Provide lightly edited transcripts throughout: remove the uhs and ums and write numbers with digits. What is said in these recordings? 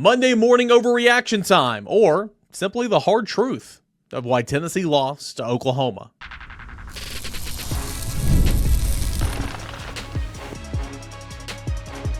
Monday morning overreaction time, or simply the hard truth of why Tennessee lost to Oklahoma.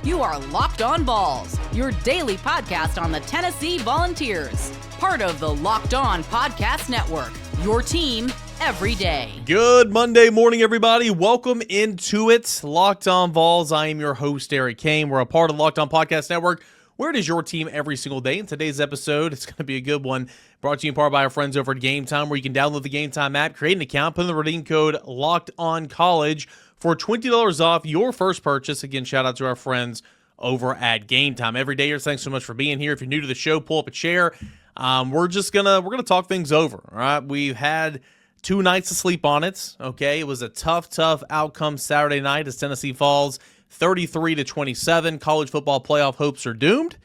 You are Locked On Vols, your daily podcast on the Tennessee Volunteers. Part of the Locked On Podcast Network, your team every day. Good Monday morning, everybody. Welcome into it. Locked On Vols. I am your host, CAIN. We're a part of the Locked On Podcast Network, where it is your team every single day. In today's episode, it's going to be a good one. Brought to you in part by our friends over at Game Time, where you can download the Game Time app, create an account, put in the redeem code LOCKEDONCollege for $20 off your first purchase. Again, shout out to our friends over at Game Time. Every day here, thanks so much for being here. If you're new to the show, pull up a chair. We're gonna talk things over. All right, we've had 2 nights to sleep on it. Okay, it was a tough outcome Saturday night as Tennessee falls 33-27. College football playoff hopes are doomed.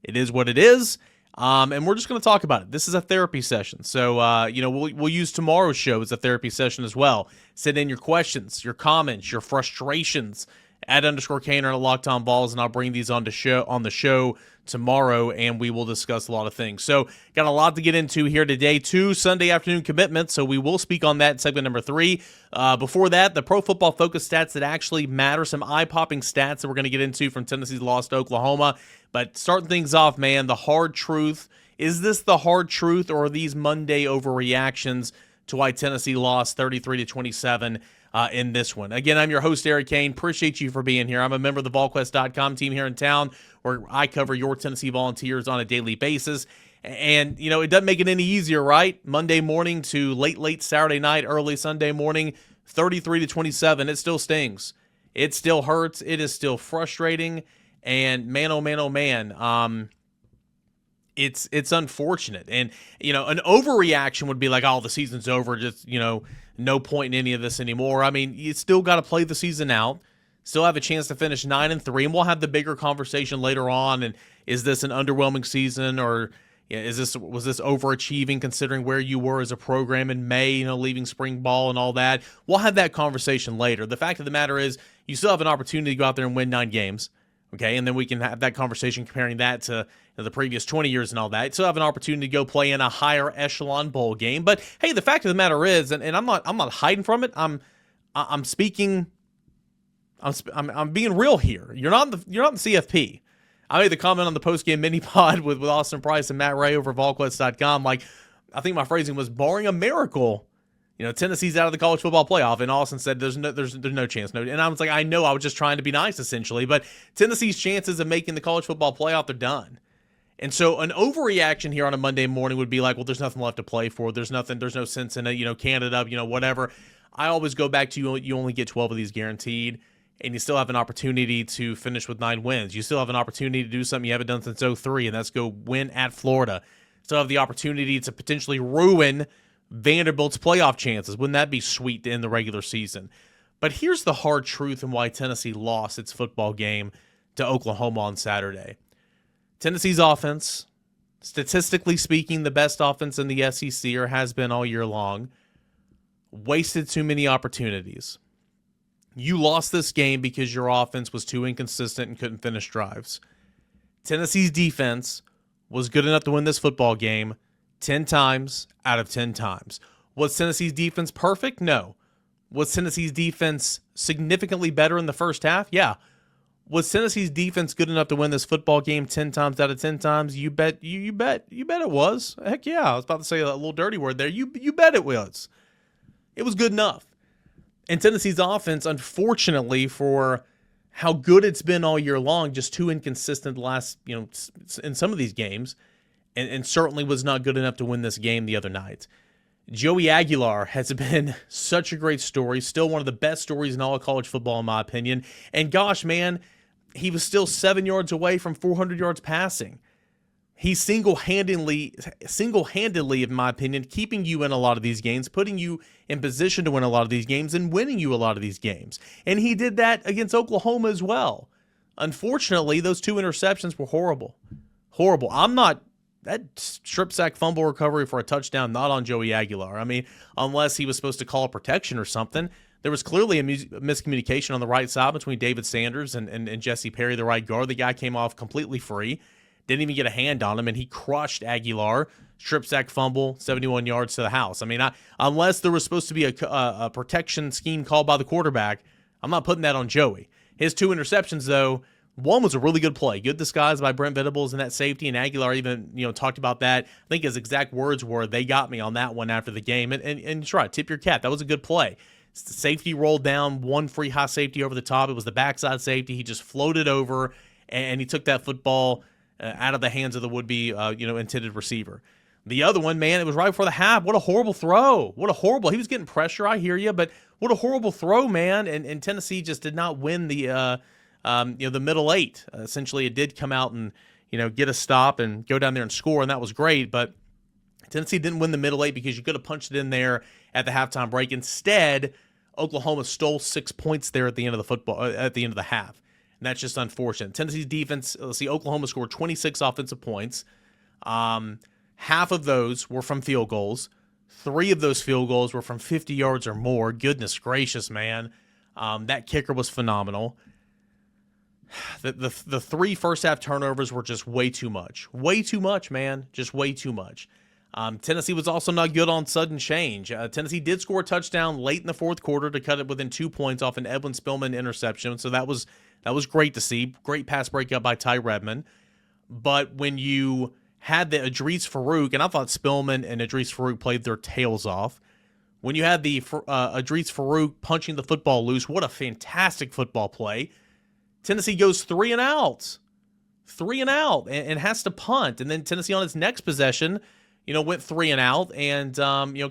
It is what it is. And we're just going to talk about it. This is a therapy session. So, we'll use tomorrow's show as a therapy session as well. Send in your questions, your comments, your frustrations at _CAIN or Locked On Vols, and I'll bring these on the show tomorrow, and we will discuss a lot of things. So, got a lot to get into here today. 2 Sunday afternoon commitments, so we will speak on that in segment number 3. Before that, the Pro Football Focus stats that actually matter, some eye-popping stats that we're going to get into from Tennessee's loss to Oklahoma. But starting things off, man, the hard truth. Is this the hard truth, or are these Monday overreactions to why Tennessee lost 33-27 in this one? Again, I'm your host, CAIN. Appreciate you for being here. I'm a member of the VolQuest.com team here in town, where I cover your Tennessee Volunteers on a daily basis. And, it doesn't make it any easier, right? Monday morning to late Saturday night, early Sunday morning, 33-27. It still stings. It still hurts. It is still frustrating. And man, oh man, it's unfortunate. And, an overreaction would be like, oh, the season's over. Just, no point in any of this anymore. I mean, you still got to play the season out. Still have a chance to finish 9-3, and we'll have the bigger conversation later on. And is this an underwhelming season, or was this overachieving considering where you were as a program in May, leaving spring ball and all that? We'll have that conversation later. The fact of the matter is, you still have an opportunity to go out there and win 9 games. Okay, and then we can have that conversation comparing that to the previous 20 years and all that. So have an opportunity to go play in a higher echelon bowl game. But hey, the fact of the matter is, and I'm not hiding from it. I'm speaking. I'm being real here. You're not in the CFP. I made the comment on the postgame mini pod with Austin Price and Matt Ray over VolQuest.com. Like, I think my phrasing was, barring a miracle, Tennessee's out of the college football playoff, and Austin said there's no chance. No, and I was like, I know, I was just trying to be nice, essentially, but Tennessee's chances of making the college football playoff, they're done. And so an overreaction here on a Monday morning would be like, well, there's nothing left to play for. There's no sense in it, Canada, whatever. I always go back to you only get 12 of these guaranteed, and you still have an opportunity to finish with 9 wins. You still have an opportunity to do something you haven't done since 2003, and that's go win at Florida. Still have the opportunity to potentially ruin Vanderbilt's playoff chances. Wouldn't that be sweet to end the regular season? But here's the hard truth and why Tennessee lost its football game to Oklahoma on Saturday. Tennessee's offense, statistically speaking, the best offense in the SEC, or has been all year long, wasted too many opportunities. You lost this game because your offense was too inconsistent and couldn't finish drives. Tennessee's defense was good enough to win this football game 10 times out of 10 times. Was Tennessee's defense perfect? No. Was Tennessee's defense significantly better in the first half? Yeah. Was Tennessee's defense good enough to win this football game 10 times out of 10 times? You bet it was. Heck yeah. I was about to say a little dirty word there. You bet it was. It was good enough. And Tennessee's offense, unfortunately, for how good it's been all year long, just too inconsistent last, in some of these games, and certainly was not good enough to win this game the other night. Joey Aguilar has been such a great story, still one of the best stories in all of college football, in my opinion. And gosh, man, he was still 7 yards away from 400 yards passing. He's single-handedly, in my opinion, keeping you in a lot of these games, putting you in position to win a lot of these games, and winning you a lot of these games. And he did that against Oklahoma as well. Unfortunately, those 2 interceptions were horrible. Horrible. That strip sack fumble recovery for a touchdown, not on Joey Aguilar. I mean, unless he was supposed to call a protection or something. There was clearly a miscommunication on the right side between David Sanders and Jesse Perry, the right guard. The guy came off completely free. didn't even get a hand on him, and he crushed Aguilar. Strip sack fumble, 71 yards to the house. I mean, unless there was supposed to be a protection scheme called by the quarterback, I'm not putting that on Joey. His 2 interceptions, though, one was a really good play. Good disguise by Brent Venables in that safety, and Aguilar even talked about that. I think his exact words were, "They got me on that one after the game." And try tip your cap. That was a good play. The safety rolled down, one free high safety over the top. It was the backside safety. He just floated over, and he took that football out of the hands of the would-be intended receiver. The other one, man, it was right before the half. What a horrible throw. He was getting pressure, I hear you, but what a horrible throw, man. And Tennessee just did not win the middle 8. Essentially, it did come out and, get a stop and go down there and score, and that was great. But Tennessee didn't win the middle 8 because you could have punched it in there at the halftime break. Instead, Oklahoma stole 6 points there at the end of the half. And that's just unfortunate. Tennessee's defense, let's see, Oklahoma scored 26 offensive points. Half of those were from field goals. 3 of those field goals were from 50 yards or more. Goodness gracious, man. That kicker was phenomenal. The 3 first half turnovers were just way too much. Way too much, man. Just way too much. Tennessee was also not good on sudden change. Tennessee did score a touchdown late in the fourth quarter to cut it within 2 points off an Edwin Spillman interception. So that was great to see. Great pass breakup by Ty Redmond. But when you had the Idris Farouk, and I thought Spillman and Idris Farouk played their tails off. When you had the Idris Farouk punching the football loose, what a fantastic football play. Tennessee goes 3 and out. 3 and out, and has to punt. And then Tennessee on its next possession, went 3 and out and,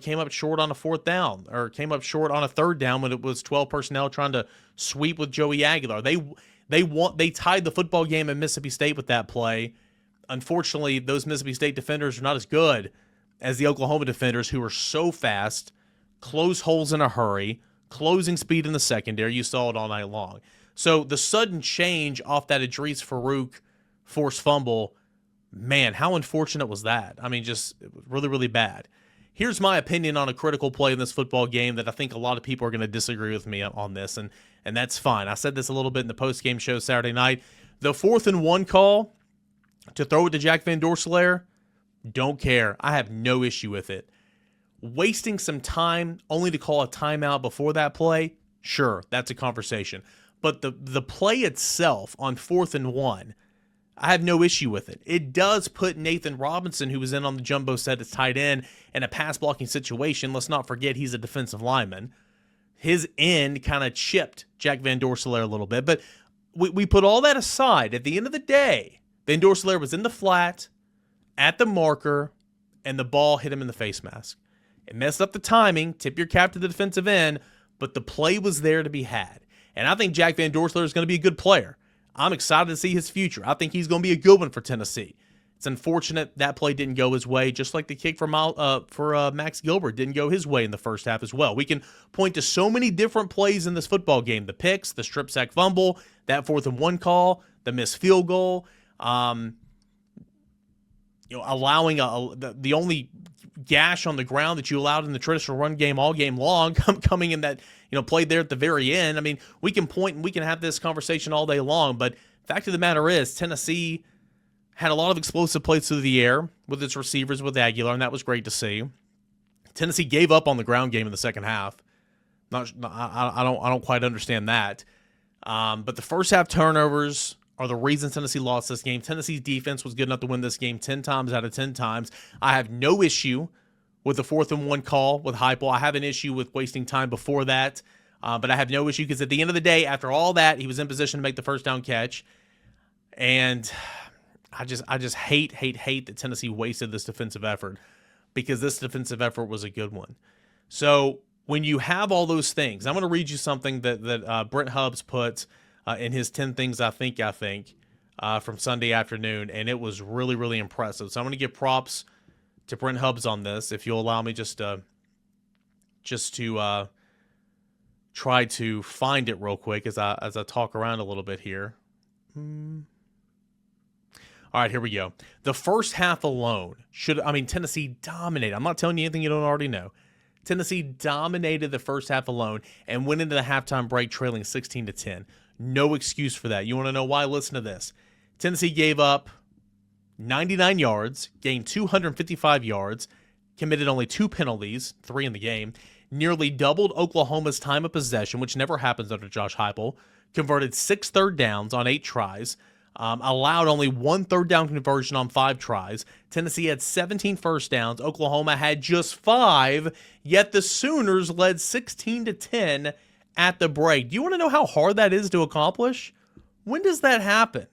came up short on a 4th down, or came up short on a 3rd down when it was 12 personnel trying to sweep with Joey Aguilar. They tied the football game in Mississippi State with that play. Unfortunately, those Mississippi State defenders are not as good as the Oklahoma defenders, who are so fast, close holes in a hurry, closing speed in the secondary. You saw it all night long. So the sudden change off that Idris Farouk forced fumble, man, how unfortunate was that? I mean, just really, really bad. Here's my opinion on a critical play in this football game that I think a lot of people are going to disagree with me on this, and that's fine. I said this a little bit in the post-game show Saturday night. The 4th and 1 call to throw it to Jack Van Dorselaer, don't care. I have no issue with it. Wasting some time only to call a timeout before that play, sure, that's a conversation. But the play itself on 4th and 1, I have no issue with it. It does put Nathan Robinson, who was in on the jumbo set as tight end, in a pass-blocking situation. Let's not forget he's a defensive lineman. His end kind of chipped Jack Van Dorselaer a little bit. But we put all that aside. At the end of the day, Van Dorselaer was in the flat, at the marker, and the ball hit him in the face mask. It messed up the timing, tip your cap to the defensive end, but the play was there to be had. And I think Jack Van Dorselaer is going to be a good player. I'm excited to see his future. I think he's going to be a good one for Tennessee. It's unfortunate that play didn't go his way, just like the kick for Max Gilbert didn't go his way in the first half as well. We can point to so many different plays in this football game. The picks, the strip sack fumble, that 4th and 1 call, the missed field goal, allowing the only gash on the ground that you allowed in the traditional run game all game long, coming in that, played there at the very end. I mean, we can point and we can have this conversation all day long, but fact of the matter is Tennessee had a lot of explosive plays through the air with its receivers with Aguilar, and that was great to see. Tennessee gave up on the ground game in the second half. I don't quite understand that. But the first half turnovers are the reason Tennessee lost this game. Tennessee's defense was good enough to win this game 10 times out of 10 times. I have no issue with the 4th and 1 call with Heupel. I have an issue with wasting time before that, but I have no issue because at the end of the day, after all that, he was in position to make the first down catch. And I just hate that Tennessee wasted this defensive effort, because this defensive effort was a good one. So when you have all those things, I'm going to read you something that Brent Hubbs put in his 10 things I think from Sunday afternoon, and it was really, really impressive. So I'm going to give props to Brent Hubbs on this, if you'll allow me just to try to find it real quick as I talk around a little bit here. All right, here we go. The first half alone Tennessee dominated. I'm not telling you anything you don't already know. Tennessee dominated the first half alone and went into the halftime break trailing 16-10. No excuse for that. You want to know why? Listen to this. Tennessee gave up 99 yards, gained 255 yards, committed only 2 penalties, 3 in the game, nearly doubled Oklahoma's time of possession, which never happens under Josh Heupel, converted 6 third downs on 8 tries, allowed only 1 third down conversion on 5 tries. Tennessee had 17 first downs. Oklahoma had just 5, yet the Sooners led 16-10 at the break. Do you want to know how hard that is to accomplish? When does that happen?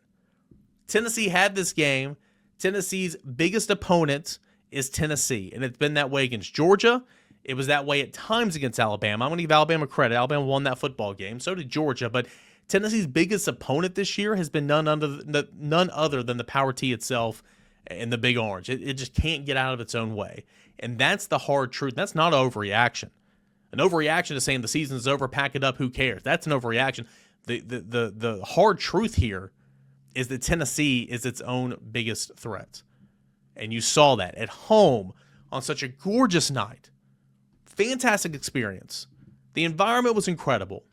Tennessee had this game. Tennessee's biggest opponent is Tennessee, and it's been that way against Georgia. It was that way at times against Alabama. I'm going to give Alabama credit. Alabama won that football game. So did Georgia. But Tennessee's biggest opponent this year has been none other than the Power T itself and the Big Orange. It just can't get out of its own way. And that's the hard truth. That's not an overreaction. An overreaction is saying the season's over, pack it up, who cares? That's an overreaction. The hard truth here is that Tennessee is its own biggest threat. And you saw that at home on such a gorgeous night. Fantastic experience. The environment was incredible.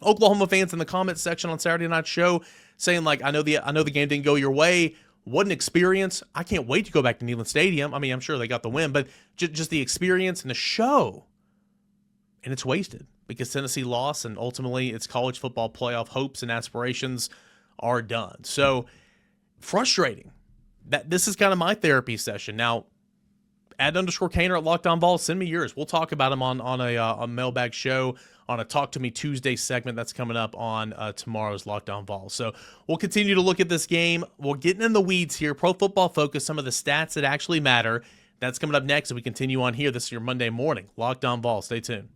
Oklahoma fans in the comments section on Saturday Night's show saying, like, I know the game didn't go your way. What an experience. I can't wait to go back to Neyland Stadium. I mean, I'm sure they got the win, but just the experience and the show. And it's wasted because Tennessee lost, and ultimately its college football playoff hopes and aspirations are done. So frustrating. That this is kind of my therapy session. Now, @_Cainer at Locked On Vols, send me yours. We'll talk about them on a mailbag show on a Talk to Me Tuesday segment that's coming up on tomorrow's Locked On Vols. So we'll continue to look at this game. We're getting in the weeds here. Pro Football Focus, some of the stats that actually matter. That's coming up next as we continue on here. This is your Monday morning Locked On Vols. Stay tuned.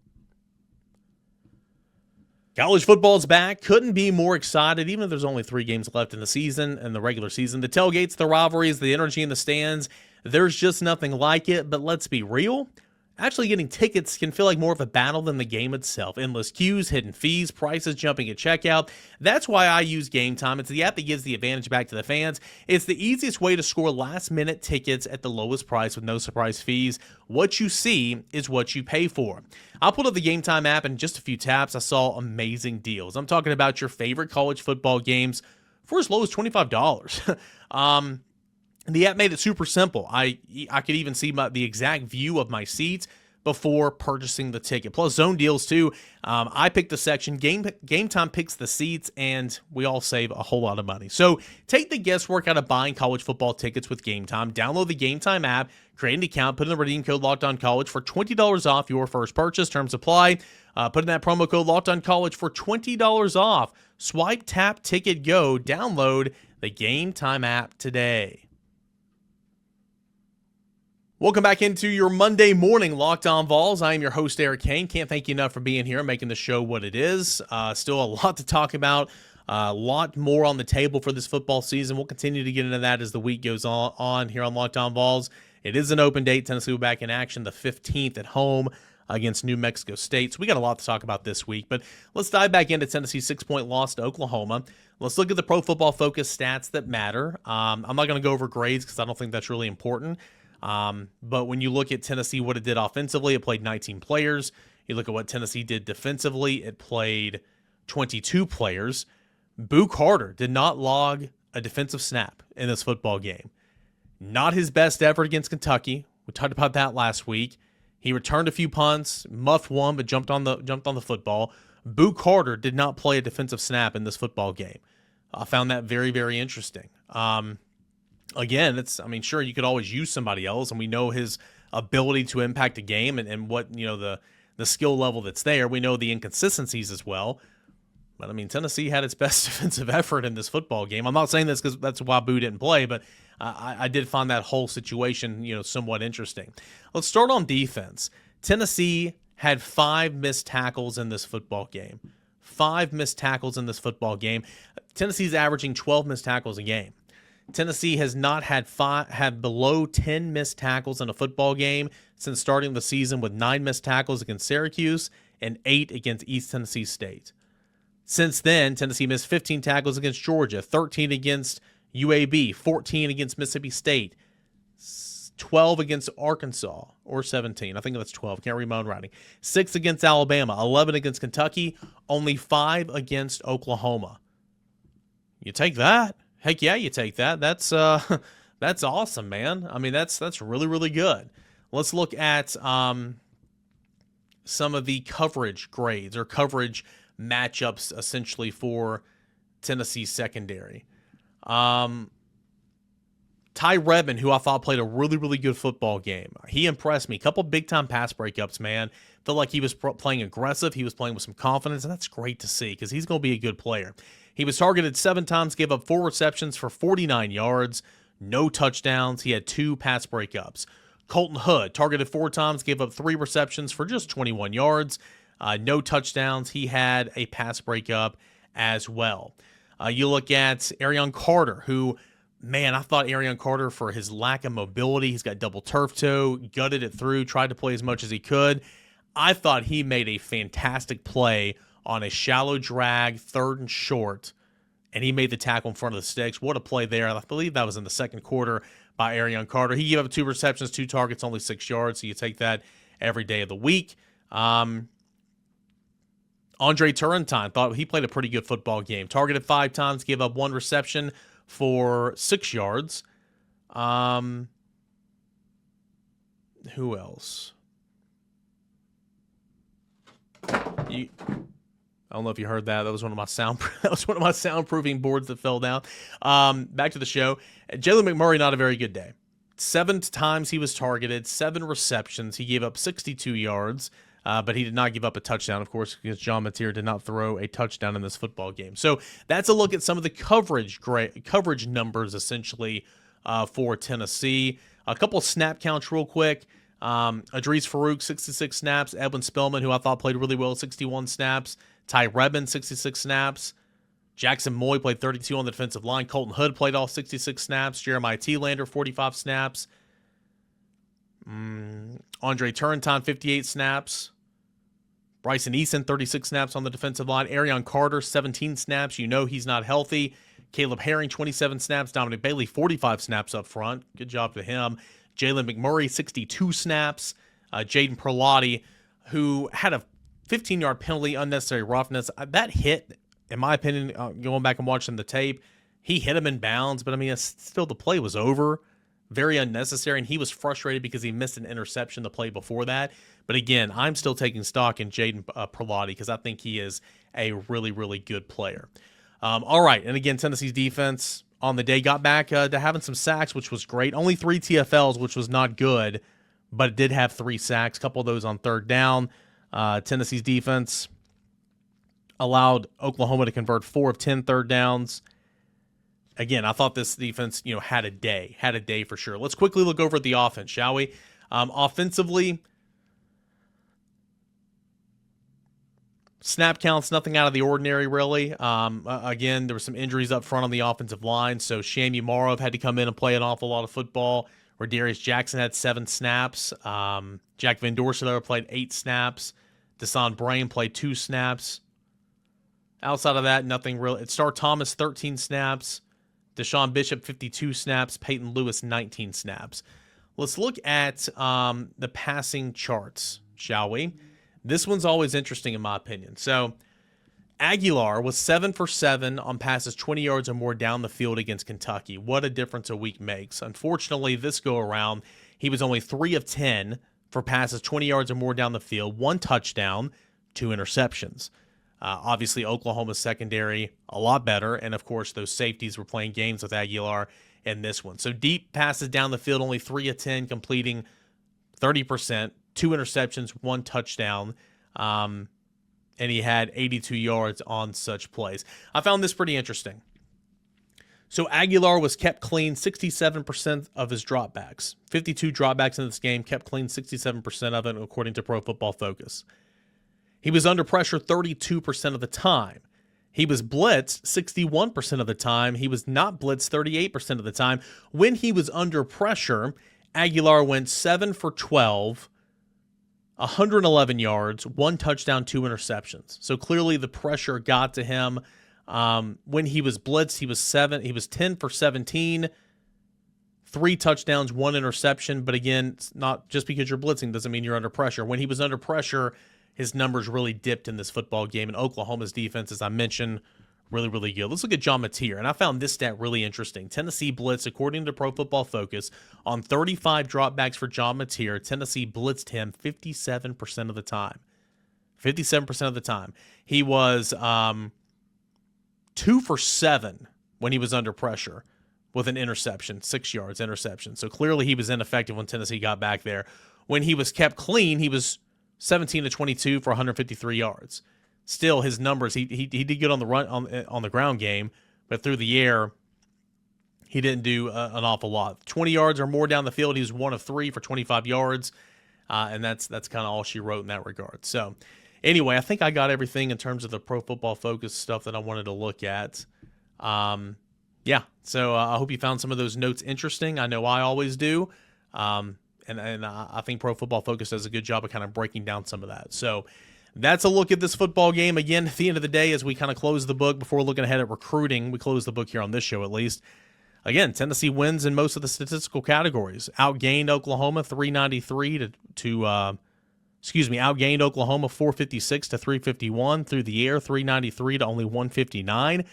College football's back. Couldn't be more excited, even if there's only 3 games left in the season and the regular season. The tailgates, the rivalries, the energy in the stands, there's just nothing like it. But let's be real. Actually getting tickets can feel like more of a battle than the game itself. Endless queues, hidden fees, prices jumping at checkout. That's why I use Game Time. It's the app that gives the advantage back to the fans. It's the easiest way to score last-minute tickets at the lowest price with no surprise fees. What you see is what you pay for. I pulled up the Game Time app, and in just a few taps, I saw amazing deals. I'm talking about your favorite college football games for as low as $25. The app made it super simple. I could even see the exact view of my seats before purchasing the ticket. Plus zone deals too. I picked the section. Game Time picks the seats, and we all save a whole lot of money. So take the guesswork out of buying college football tickets with Game Time. Download the Game Time app, create an account, put in the redeem code LOCKEDONCollege for $20 off your first purchase. Terms apply. Put in that promo code LOCKEDONCollege for $20 off. Swipe, tap, ticket, go. Download the Game Time app today. Welcome back into your Monday morning Locked On Vols. I am your host, Eric Cain. Can't thank you enough for being here and making the show what it is. Still a lot to talk about, a lot more on the table for this football season. We'll continue to get into that as the week goes on here on Locked On Vols. It is an open date. Tennessee will be back in action the 15th at home against New Mexico State. So we got a lot to talk about this week. But let's dive back into Tennessee's 6-point loss to Oklahoma. Let's look at the Pro Football Focus stats that matter. I'm not going to go over grades because I don't think that's really important. But when you look at Tennessee, what it did offensively, it played 19 players. You look at what Tennessee did defensively, it played 22 players. Boo Carter did not log a defensive snap in this football game. Not his best effort against Kentucky. We talked about that last week. He returned a few punts, muffed one, but jumped on the football. Boo Carter did not play a defensive snap in this football game. I found that very, very interesting. Again, sure, you could always use somebody else, and we know his ability to impact a game and what, the skill level that's there. We know the inconsistencies as well. But, Tennessee had its best defensive effort in this football game. I'm not saying this because that's why Boo didn't play, but I did find that whole situation, somewhat interesting. Let's start on defense. Tennessee had 5 missed tackles in this football game. 5 missed tackles in this football game. Tennessee's averaging 12 missed tackles a game. Tennessee has not had below 10 missed tackles in a football game since starting the season, with 9 missed tackles against Syracuse and 8 against East Tennessee State. Since then, Tennessee missed 15 tackles against Georgia, 13 against UAB, 14 against Mississippi State, 12 against Arkansas, or 17. I think that's 12. Can't read my own writing. 6 against Alabama, 11 against Kentucky, only 5 against Oklahoma. You take that. Heck yeah, you take that. That's That's awesome, man. I mean, that's really, really good. Let's look at some of the coverage grades or coverage matchups essentially for Tennessee secondary. Ty Redmond, who I thought played a really, really good football game. He impressed me. A couple big-time pass breakups, man. Felt like he was playing aggressive. He was playing with some confidence, and that's great to see because he's going to be a good player. He was targeted 7 times, gave up 4 receptions for 49 yards, no touchdowns. He had 2 pass breakups. Colton Hood, targeted 4 times, gave up 3 receptions for just 21 yards, no touchdowns. He had a pass breakup as well. You look at Arion Carter, who, man, I thought Arion Carter, for his lack of mobility, he's got double turf toe, gutted it through, tried to play as much as he could. I thought he made a fantastic play on a shallow drag, 3rd and short, and he made the tackle in front of the sticks. What a play there. I believe that was in the second quarter by Arion Carter. He gave up 2 receptions, 2 targets, only 6 yards, so you take that every day of the week. Andre Turrentine, thought he played a pretty good football game. Targeted 5 times, gave up 1 reception for 6 yards. Who else? I don't know if you heard that. That was one of my soundproofing boards that fell down. Back to the show. Jalen McMurray, not a very good day. 7 times he was targeted, 7 receptions. He gave up 62 yards, but he did not give up a touchdown, of course, because John Mateer did not throw a touchdown in this football game. So that's a look at some of the coverage numbers, essentially, for Tennessee. A couple snap counts real quick. Idris Farouk, 66 snaps. Edwin Spellman, who I thought played really well, 61 snaps. Ty Redmond, 66 snaps. Jackson Moy played 32 on the defensive line. Colton Hood played all 66 snaps. Jeremiah T-Lander, 45 snaps. Andre Turrentine, 58 snaps. Bryson Eason, 36 snaps on the defensive line. Arion Carter, 17 snaps. You know he's not healthy. Caleb Herring, 27 snaps. Dominic Bailey, 45 snaps up front. Good job to him. Jalen McMurray, 62 snaps. Jaden Perlotti, who had a 15-yard penalty, unnecessary roughness. That hit, in my opinion, going back and watching the tape, he hit him in bounds, but I mean, still the play was over. Very unnecessary, and he was frustrated because he missed an interception the play before that. But again, I'm still taking stock in Jaden Perlotti because I think he is a really, really good player. All right, and again, Tennessee's defense on the day got back to having some sacks, which was great. Only 3 TFLs, which was not good, but it did have 3 sacks, a couple of those on 3rd down. Tennessee's defense allowed Oklahoma to convert 4 of 10 third downs. Again, I thought this defense, had a day for sure. Let's quickly look over at the offense, shall we? Offensively, snap counts, nothing out of the ordinary, really. Again, there were some injuries up front on the offensive line, so Shami Marov had to come in and play an awful lot of football. Darius Jackson had 7 snaps. Jack Van Dorselaar played 8 snaps. Desan Brain played 2 snaps. Outside of that, nothing real. Star Thomas, 13 snaps. Deshaun Bishop, 52 snaps. Peyton Lewis, 19 snaps. Let's look at the passing charts, shall we? This one's always interesting in my opinion. So Aguilar was 7 for 7 on passes 20 yards or more down the field against Kentucky. What a difference a week makes. Unfortunately, this go around, he was only 3 of 10 for passes 20 yards or more down the field, 1 touchdown, 2 interceptions. Obviously, Oklahoma's secondary, a lot better. And, of course, those safeties were playing games with Aguilar in this one. So deep passes down the field, only 3 of 10, completing 30%, 2 interceptions, 1 touchdown. And he had 82 yards on such plays. I found this pretty interesting. So Aguilar was kept clean 67% of his dropbacks. 52 dropbacks in this game, kept clean 67% of it, according to Pro Football Focus. He was under pressure 32% of the time. He was blitzed 61% of the time. He was not blitzed 38% of the time. When he was under pressure, Aguilar went 7 for 12, 111 yards, 1 touchdown, 2 interceptions. So clearly the pressure got to him. When he was blitzed, he was 10 for 17, 3 touchdowns, 1 interception. But again, it's not just because you're blitzing doesn't mean you're under pressure. When he was under pressure, his numbers really dipped in this football game. And Oklahoma's defense, as I mentioned, Really, really good. Let's look at John Mateer, and I found this stat really interesting. Tennessee blitz, according to Pro Football Focus, on 35 dropbacks for John Mateer, Tennessee blitzed him 57% of the time. 57% of the time. He was 2 for 7 when he was under pressure with an interception, 6 yards interception. So clearly he was ineffective when Tennessee got back there. When he was kept clean, he was 17 to 22 for 153 yards. Still, his numbers, he did good on the run on the ground game, but through the air, he didn't do an awful lot. 20 yards or more down the field, he was 1 of 3 for 25 yards, and that's kind of all she wrote in that regard. So, anyway, I think I got everything in terms of the Pro Football Focus stuff that I wanted to look at. Yeah, so I hope you found some of those notes interesting. I know I always do, and I think Pro Football Focus does a good job of kind of breaking down some of that. So that's a look at this football game. Again, at the end of the day, as we kind of close the book before looking ahead at recruiting, we close the book here on this show at least. Again, Tennessee wins in most of the statistical categories. Outgained Oklahoma 393 outgained Oklahoma 456 to 351. Through the air, 393 to only 159.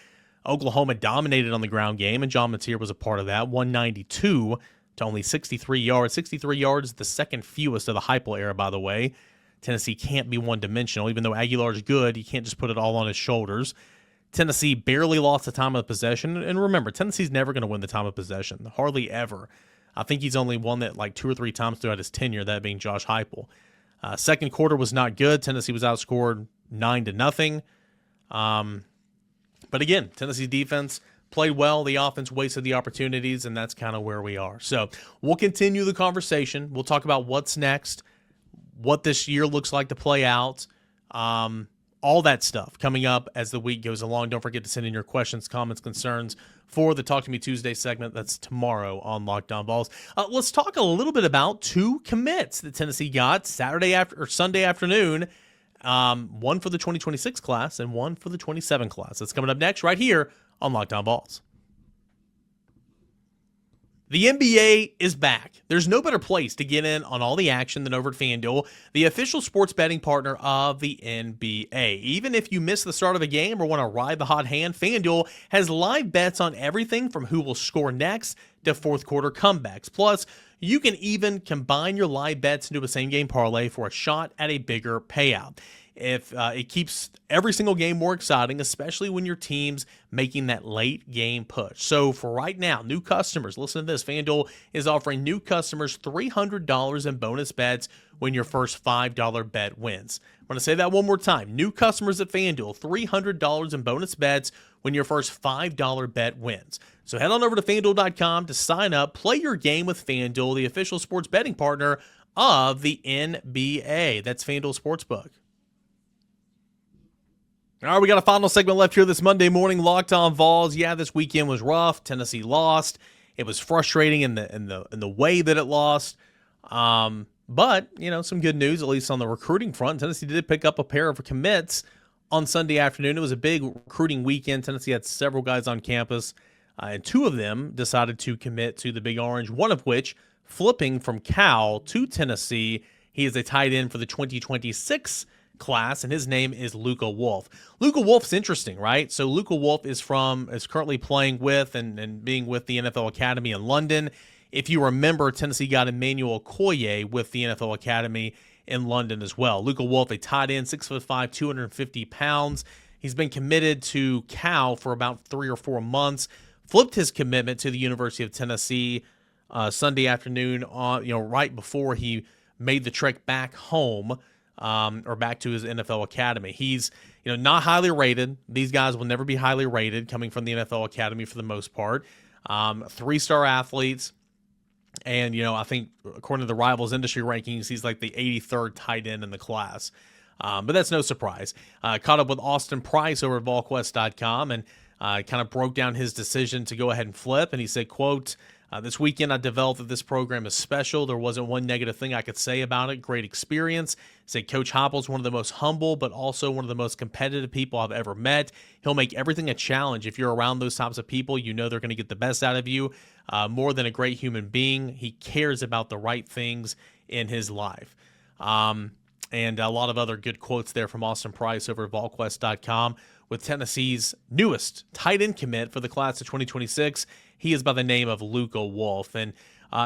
Oklahoma dominated on the ground game, and John Mateer was a part of that. 192 to only 63 yards. 63 yards, the second fewest of the Heupel era, by the way. Tennessee can't be one-dimensional. Even though Aguilar is good, you can't just put it all on his shoulders. Tennessee barely lost the time of possession. And remember, Tennessee's never going to win the time of possession. Hardly ever. I think he's only won that like 2 or 3 times throughout his tenure, that being Josh Heupel. Second quarter was not good. Tennessee was outscored 9-0. But again, Tennessee's defense played well. The offense wasted the opportunities, and that's kind of where we are. So we'll continue the conversation. We'll talk about what's next, what this year looks like to play out, all that stuff coming up as the week goes along. Don't forget to send in your questions, comments, concerns for the Talk to Me Tuesday segment. That's tomorrow on Locked On Vols. Let's talk a little bit about 2 commits that Tennessee got Sunday afternoon. One for the 2026 class and one for the 27 class. That's coming up next right here on Locked On Vols. The NBA is back. There's no better place to get in on all the action than over at FanDuel, the official sports betting partner of the NBA. Even if you miss the start of a game or want to ride the hot hand, FanDuel has live bets on everything from who will score next to fourth quarter comebacks. Plus, you can even combine your live bets into a same-game parlay for a shot at a bigger payout. It keeps every single game more exciting, especially when your team's making that late game push. So for right now, new customers, listen to this, FanDuel is offering new customers $300 in bonus bets when your first $5 bet wins. I'm going to say that one more time. New customers at FanDuel, $300 in bonus bets when your first $5 bet wins. So head on over to FanDuel.com to sign up, play your game with FanDuel, the official sports betting partner of the NBA. That's FanDuel Sportsbook. All right, we got a final segment left here this Monday morning. Locked On Vols. Yeah, this weekend was rough. Tennessee lost. It was frustrating in the way that it lost. But some good news, at least on the recruiting front. Tennessee did pick up a pair of commits on Sunday afternoon. It was a big recruiting weekend. Tennessee had several guys on campus, and 2 of them decided to commit to the Big Orange. One of which flipping from Cal to Tennessee. He is a tight end for the 2026 class, and his name is LUCA WOLF. LUCA WOLF's interesting, right? So LUCA WOLF is currently playing with and being with the NFL Academy in London. If you remember, Tennessee got Emmanuel Okoye with the NFL Academy in London as well. LUCA WOLF, a tight end, 6'5", 250 pounds. He's been committed to Cal for about 3 or 4 months. Flipped his commitment to the University of Tennessee Sunday afternoon, right before he made the trek back home. Or back to his NFL Academy. He's, not highly rated. These guys will never be highly rated coming from the NFL Academy for the most part. 3-star athletes. And, I think according to the Rivals industry rankings, he's like the 83rd tight end in the class. But that's no surprise. Caught up with Austin Price over at VolQuest.com and kind of broke down his decision to go ahead and flip. And he said, quote, this weekend I developed that this program is special. There wasn't one negative thing I could say about it. Great experience. He said Coach Heupel's one of the most humble, but also one of the most competitive people I've ever met. He'll make everything a challenge. If you're around those types of people, they're going to get the best out of you. More than a great human being, he cares about the right things in his life. And a lot of other good quotes there from Austin Price over at VolQuest.com. with Tennessee's newest tight end commit for the class of 2026. He is by the name of LUCA WOLF. And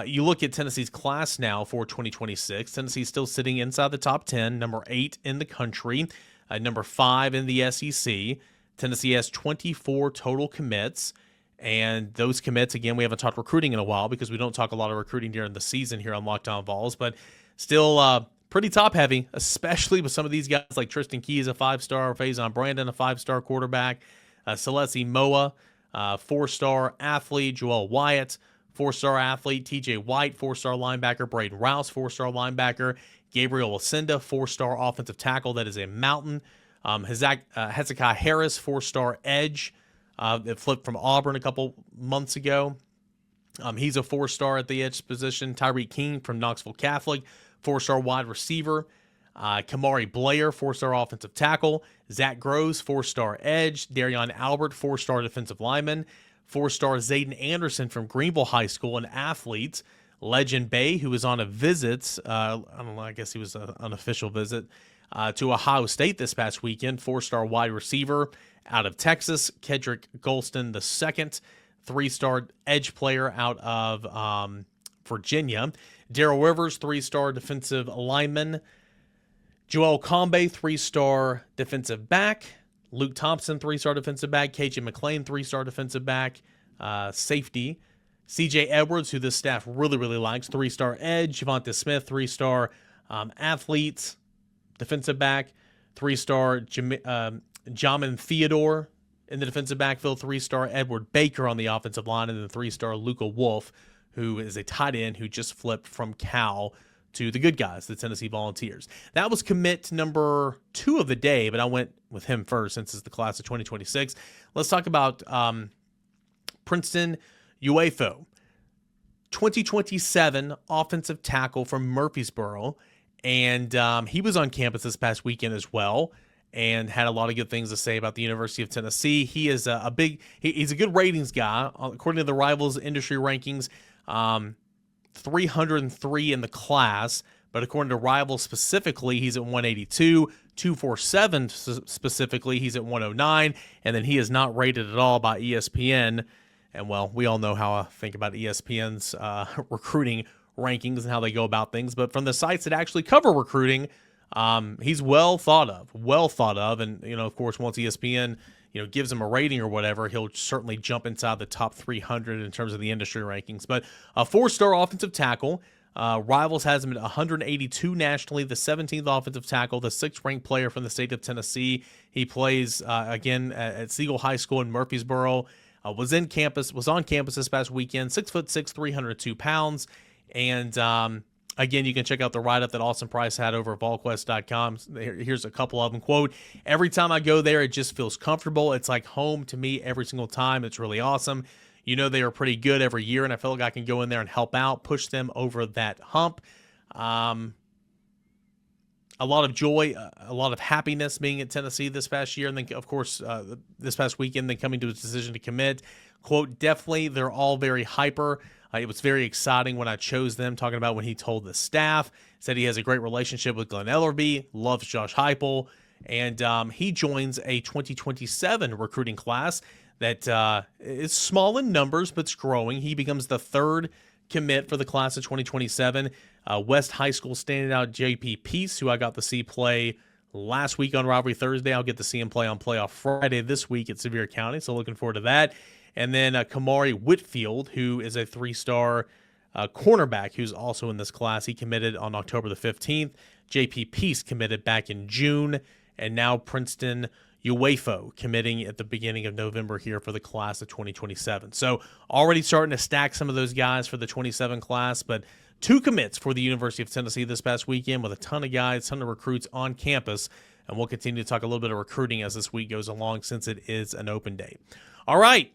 you look at Tennessee's class now for 2026. Tennessee's still sitting inside the top 10, number 8 in the country, number 5 in the SEC. Tennessee has 24 total commits. And those commits, again, we haven't talked recruiting in a while because we don't talk a lot of recruiting during the season here on Locked On Vols, but still pretty top-heavy, especially with some of these guys like Tristan Keys, a 5-star, Faison Brandon, a 5-star quarterback, Celeste Moa, 4-star athlete, Joel Wyatt, 4-star athlete, TJ White, 4-star linebacker, Braden Rouse, 4-star linebacker, Gabriel Ascenda, 4-star offensive tackle, that is a mountain, Hezekiah Harris, 4-star edge, that flipped from Auburn a couple months ago. He's a 4-star at the edge position. Tyreek King from Knoxville Catholic, 4-star wide receiver. Kamari Blair, 4-star offensive tackle. Zach Groves, 4-star edge. Darion Albert, 4-star defensive lineman. 4-star Zayden Anderson from Greenville High School, an athlete. Legend Bay, who was on a visit, I don't know, I guess he was an unofficial visit, to Ohio State this past weekend. 4-star wide receiver out of Texas. Kedrick Golston II, 3-star edge player out of Virginia. Darrell Rivers, 3-star defensive lineman. Joel Combe, 3-star defensive back. Luke Thompson, 3-star defensive back. KJ McClain, 3-star defensive back. Safety. CJ Edwards, who this staff really, really likes, 3-star edge. Javonte Smith, 3-star athlete, defensive back. 3-star Jamin Theodore in the defensive backfield. 3-star Edward Baker on the offensive line. And then 3-star LUCA WOLF, who is a tight end who just flipped from Cal to the good guys, the Tennessee Volunteers. That was commit number 2 of the day, but I went with him first since it's the class of 2026. Let's talk about Princeton UWAIFO. 2027 offensive tackle from Murfreesboro, and he was on campus this past weekend as well and had a lot of good things to say about the University of Tennessee. He is he's a good ratings guy. According to the Rivals industry rankings, 303 in the class, but according to Rivals specifically, he's at 182. 247 specifically, he's at 109, and then he is not rated at all by ESPN. And, well, we all know how I think about ESPN's recruiting rankings and how they go about things. But from the sites that actually cover recruiting, he's well thought of. And, of course, once ESPN, gives him a rating or whatever, he'll certainly jump inside the top 300 in terms of the industry rankings. But a 4-star offensive tackle. Rivals has him at 182 nationally, the 17th offensive tackle, the 6th-ranked player from the state of Tennessee. He plays, again, at Siegel High School in Murfreesboro. Was on campus this past weekend, 6'6", 302 pounds. And again, you can check out the write-up that Austin Price had over at volquest.com. Here's a couple of them. Quote, "Every time I go there, it just feels comfortable. It's like home to me every single time. It's really awesome. They are pretty good every year, and I feel like I can go in there and help out, push them over that hump." A lot of joy, a lot of happiness being at Tennessee this past year. And then, of course, this past weekend, then coming to a decision to commit. Quote, "Definitely, they're all very hyper. It was very exciting when I chose them," talking about when he told the staff. Said he has a great relationship with Glenn Ellerby, loves Josh Heupel, and he joins a 2027 recruiting class that is small in numbers, but it's growing. He becomes the 3rd commit for the class of 2027. West High School standing out JP Peace, who I got to see play last week on Rivalry Thursday. I'll get to see him play on Playoff Friday this week at Sevier County, so looking forward to that. And then Kamari Whitfield, who is a 3-star cornerback who's also in this class. He committed on October the 15th. JP Peace committed back in June, and now Princeton UWAIFO committing at the beginning of November here for the class of 2027. So already starting to stack some of those guys for the 27 class, but 2 commits for the University of Tennessee this past weekend with a ton of guys, ton of recruits on campus, and we'll continue to talk a little bit of recruiting as this week goes along since it is an open day. All right,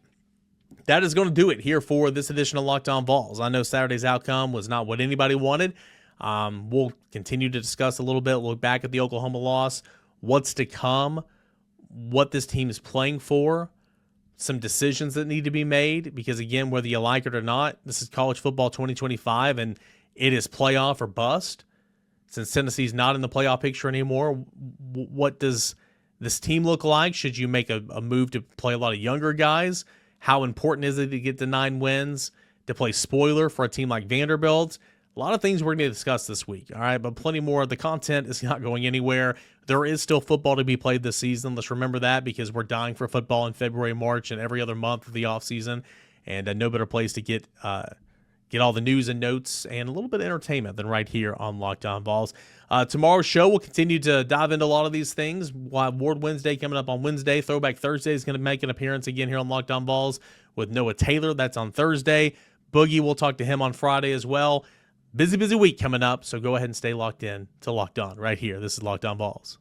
that is going to do it here for this edition of Locked On Vols. I know Saturday's outcome was not what anybody wanted. We'll continue to discuss a little bit, look back at the Oklahoma loss, what's to come, what this team is playing for, some decisions that need to be made, because, again, whether you like it or not, this is college football 2025, and it is playoff or bust. Since Tennessee's not in the playoff picture anymore, what does this team look like? Should you make a move to play a lot of younger guys? How important is it to get to 9 wins? To play spoiler for a team like Vanderbilt? A lot of things we're going to discuss this week, all right? But plenty more. The content is not going anywhere. There is still football to be played this season. Let's remember that, because we're dying for football in February, March, and every other month of the offseason. And no better place to get all the news and notes and a little bit of entertainment than right here on Locked On Vols. Tomorrow's show, we'll continue to dive into a lot of these things. We'll have Ward Wednesday coming up on Wednesday. Throwback Thursday is going to make an appearance again here on Locked On Vols with Noah Taylor. That's on Thursday. Boogie, we'll talk to him on Friday as well. Busy week coming up, so go ahead and stay locked in to Locked On right here. This is Locked On Vols.